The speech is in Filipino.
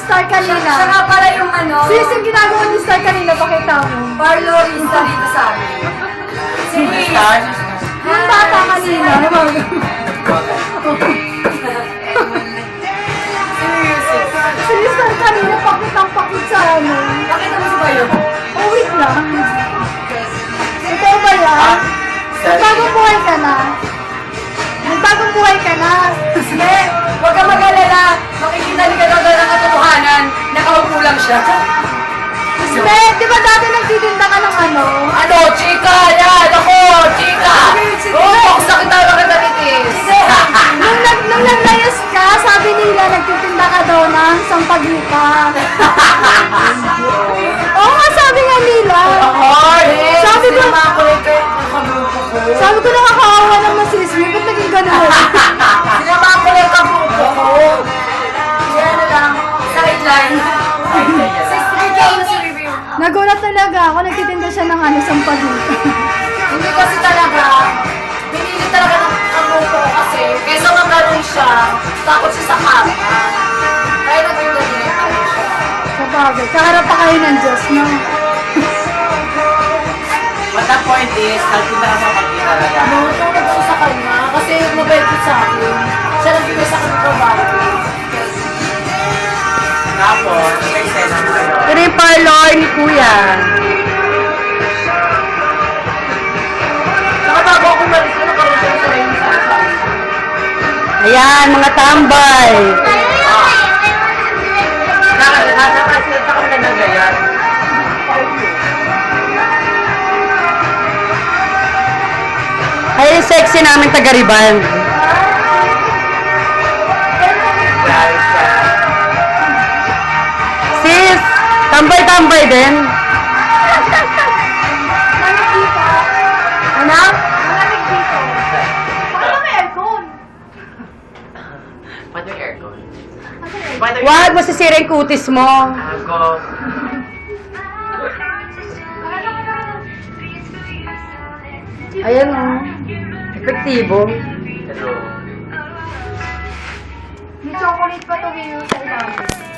Star kanina. Siya nga pala yung ano. Sis, yung ginagawa ni Star kanina, pakita mo. Parlorista dito sa amin. Sis. Yung bata kanina. Si Star kanina, pakitang-pakit sa ano. Nakita mo si Bayo? Oh, wait lang. Ikaw ba yan? Nagbagong buhay ka na. Nagbagong buhay ka na. Sige, huwag kang mag-alala. Makikita ni ka daw ng katotohanan. Nakaupo lang siya. Hindi, di ba dati nagtitinda ka ng ano? Ano, chika? Yan, ako, chika! Oo, sakit tayo ng katatitis. Nung naglayas ka, sabi nila nagtitinda ka daw ng sampagita. Oo nga, sabi nga nila. Sabi ko, sabi ko nakakawa naman si Ismi, ba't naging gano'n? Sinama ko lang kabuko ko. Kaya na lang, sakit lang. Sis, review na si review. Nagulat talaga ako, nagtitinda siya ng ano, sampagita. Hindi kasi talaga, pinili talaga ng kabuko ko kasi, kesa magkaroon siya, takot siya sa kama. Kaya nagtitinda tayo siya. Sabagay, kaharap pa kayo ng Diyos, no? But the point is, nagpunta ka sa pagkita talaga. Tutulog ko sa kanya kasi mabait ko sa akin. Siya lang pinay sa akin trabaho. Tapos, may sena mo kayo. Ito yung parlor ni Kuya. Saka bago ako umalis ko, nakaroon siya sa rin sa akin. Ayan, mga tambay. Nasa kami na ng gayan. Ay, sexy namin taga-Riban. Dahil siya. Sis, tambay-tambay din. Ano? Ba't yung aircon? Wag, masisira yung kutis mo. Ako. Ayan o. Epektibo. Hello. May chocolate pa to sa ilalim.